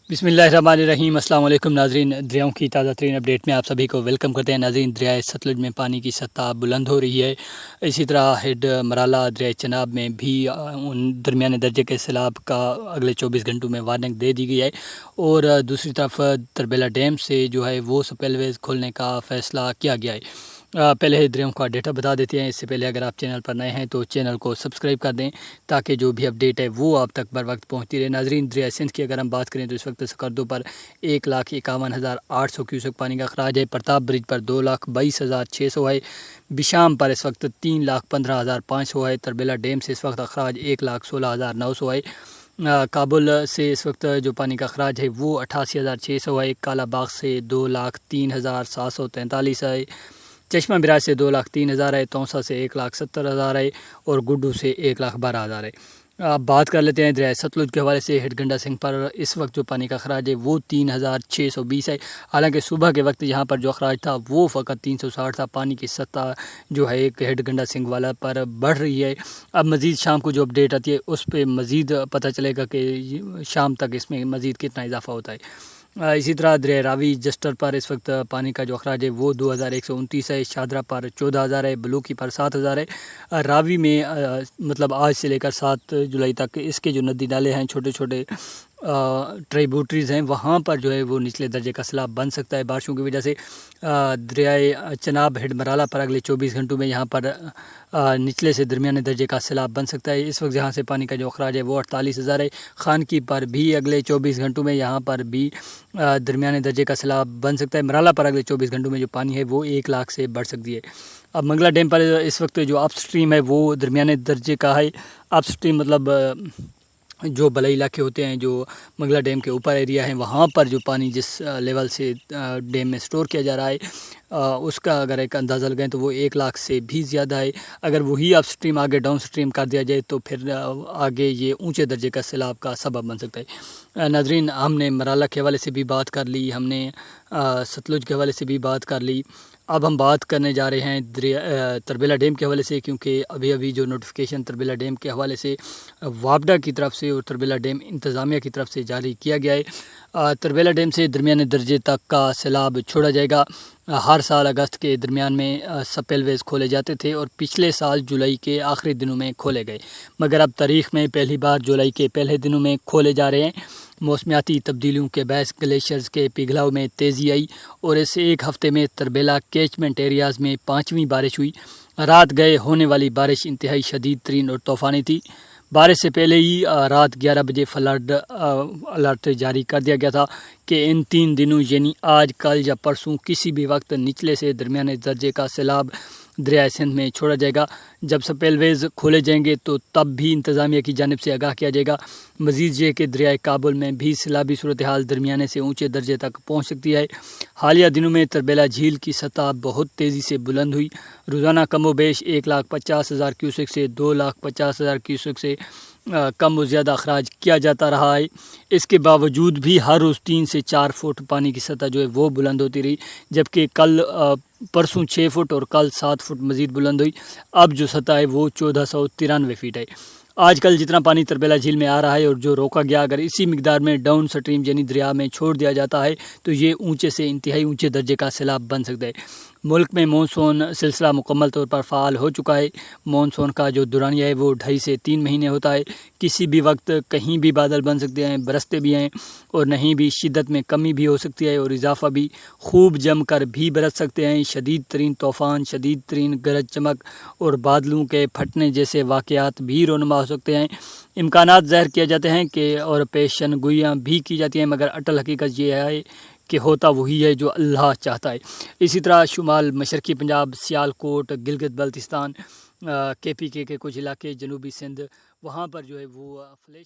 बिस्मिल्लाहिर्रहमानिर्रहीम। अस्सलाम वालेकुम नाज़रीन, दरियाओं की ताज़ा तरीन अपडेट में आप सभी को वेलकम करते हैं। नाज़रीन, दरियाए सतलुज में पानी की सतह बुलंद हो रही है। इसी तरह हेड मराला दरियाए चनाब में भी उन दरमियाने दर्जे के सैलाब का अगले 24 घंटों में वार्निंग दे दी गई है। और दूसरी तरफ तरबेला डैम से जो है वो स्पिलवेज खोलने का फ़ैसला किया गया है। पहले दरियाओं का डेटा बता देते हैं। इससे पहले अगर आप चैनल पर नए हैं तो चैनल को सब्सक्राइब कर दें ताकि जो भी अपडेट है वो आप तक बर वक्त पहुँचती रहे। नाज़रीन, दरिया सिंध की अगर हम बात करें तो इस वक्त सकरदो पर 1,51,800 क्यूसेक पानी का अखराज है। प्रताप ब्रिज पर 2,22,600 है। बिशाम पर इस वक्त 3,15,500 है। तरबेला डैम से इस वक्त अखराज 1,16,900 है। काबुल से इस वक्त जो पानी का अखराज है वो 88,600 है। काला बाग से 2,03,743 है। चश्मा बिराज से 2,03,000 है। तौसा से 1,70,000 है। और गुड्डू से 1,12,000 है। अब बात कर लेते हैं दरिया सतलुज के हवाले से। हेडगंडा सिंह पर इस वक्त जो पानी का अखराज है वो 3,620 है। हालांकि सुबह के वक्त यहाँ पर जो अखराज था वो फ़कत 360 था। पानी की सतह जो है एक हेडगंडा सिंह वाला पर बढ़ रही है। अब मज़ीद शाम को जो अपडेट आती है उस पर मज़ीद पता चलेगा कि शाम तक इसमें मज़ीद कितना इजाफा होता है। इसी तरह दरिया रावी जस्टर पर इस वक्त पानी का जो अखराज है वो 2,129 है। शादरा पर 14,000 है। बलूकी पर 7,000 है। रावी में मतलब आज से लेकर 7 जुलाई तक इसके जो नदी नाले हैं, छोटे छोटे ट्राइब्यूटरीज़ हैं, वहाँ पर जो है वो निचले दर्जे का सैलाब बन सकता है बारिशों की वजह से। दरियाए चनाब हेड मराला पर अगले 24 घंटों में यहाँ पर निचले से दरमियाने दर्जे का सैलाब बन सकता है। इस वक्त जहाँ से पानी का जो अखराज है वो 48,000 है। खानकी पर भी अगले 24 घंटों में यहाँ पर भी दरमियाने दर्जे का सैलाब बन सकता है। मराला पर अगले 24 घंटों में जो पानी है वो 1 लाख से बढ़ सकती है। अब मंगला डैम पर इस वक्त जो अप स्ट्रीम है वो दरमियाने दर्जे का है। अप स्ट्रीम मतलब जो बलई इलाके होते हैं, जो मंगला डैम के ऊपर एरिया है, वहाँ पर जो पानी जिस लेवल से डैम में स्टोर किया जा रहा है उसका अगर एक अंदाज़ा लगाएं तो वो 1 लाख से भी ज़्यादा है। अगर वही अप स्ट्रीम आगे डाउन स्ट्रीम कर दिया जाए तो फिर आगे ये ऊंचे दर्जे का सैलाब का सबब बन सकता है। नाजरीन, हमने मराला के हवाले से भी बात कर ली, हमने सतलुज के हवाले से भी बात कर ली। अब हम बात करने जा रहे हैं तरबेला डैम के हवाले से, क्योंकि अभी अभी जो नोटिफिकेशन तरबेला डैम के हवाले से वापडा की तरफ से और तरबेला डैम इंतज़ामिया की तरफ से जारी किया गया है। तरबेला डैम से दरमियाने दर्जे तक का सैलाब छोड़ा जाएगा। हर साल अगस्त के दरमियान में स्पिलवेज खोले जाते थे और पिछले साल जुलाई के आखिरी दिनों में खोले गए, मगर अब तारीख़ में पहली बार जुलाई के पहले दिनों में खोले जा रहे हैं। मौसमियाती तब्दीलियों के बायस ग्लेशियर्स के पिघलाव में तेज़ी आई और इस एक हफ़्ते में तरबेला कैचमेंट एरियाज़ में 5वीं बारिश हुई। रात गए होने वाली बारिश इंतहाई शदीद तरीन और तूफ़ानी थी। बारिश से पहले ही रात 11 बजे फ्लड अलर्ट जारी कर दिया गया था कि इन 3 दिनों यानी आज, कल या परसों किसी भी वक्त निचले से दरमियाने दर्जे का सैलाब दरिया सिंध में छोड़ा जाएगा। जब स्पिलवेज खोले जाएंगे तो तब भी इंतज़ामिया की जानिब से आगाह किया जाएगा। मज़ीद ये कि दरियाए काबुल में भी सैलाबी सूरत हाल दरमियाने से ऊँचे दर्जे तक पहुँच सकती है। हालिया दिनों में तरबेला झील की सतह बहुत तेज़ी से बुलंद हुई। रोज़ाना कमो बेश 1,50,000 क्यूसेक से 2,50,000 क्यूसेक से कम व ज़्यादा अखराज किया जाता रहा है। इसके बावजूद भी हर रोज़ 3 से 4 फुट पानी की सतह जो है वो बुलंद होती रही, जबकि कल परसों 6 फुट और कल 7 फुट मज़ीद बुलंद हुई। अब जो सतह है वो 1493 फीट है। आजकल जितना पानी तरबेला झील में आ रहा है और जो रोका गया, अगर इसी मिकदार में डाउन स्ट्रीम यानी दरिया में छोड़ दिया जाता है तो ये ऊंचे से इंतहाई ऊंचे दर्जे का सैलाब बन सकता है। मुल्क में मानसून सिलसिला मुकम्मल तौर पर फ़ाल हो चुका है। मानसून का जो दौरानिया है वो 2.5 से 3 महीने होता है। किसी भी वक्त कहीं भी बादल बन सकते हैं, बरसते भी हैं और नहीं भी, शिद्दत में कमी भी हो सकती है और इजाफा भी, खूब जम कर भी बरस सकते हैं। शदीद तरीन तूफ़ान, शदीद तरीन गरज चमक और बादलों के फटने जैसे वाक़यात भी रोनुमा हो सकते हैं। इम्कानात ज़ाहिर किए जाते हैं कि और पेशन गोइयाँ भी की जाती हैं, मगर अटल हकीकत ये है कि होता वही है जो अल्लाह चाहता है। इसी तरह शुमाल मशरक़ी पंजाब, सियालकोट, गिलगित बल्तिस्तान, KPK के कुछ इलाके, जनूबी सिंध, वहाँ पर जो है वो फ्लैश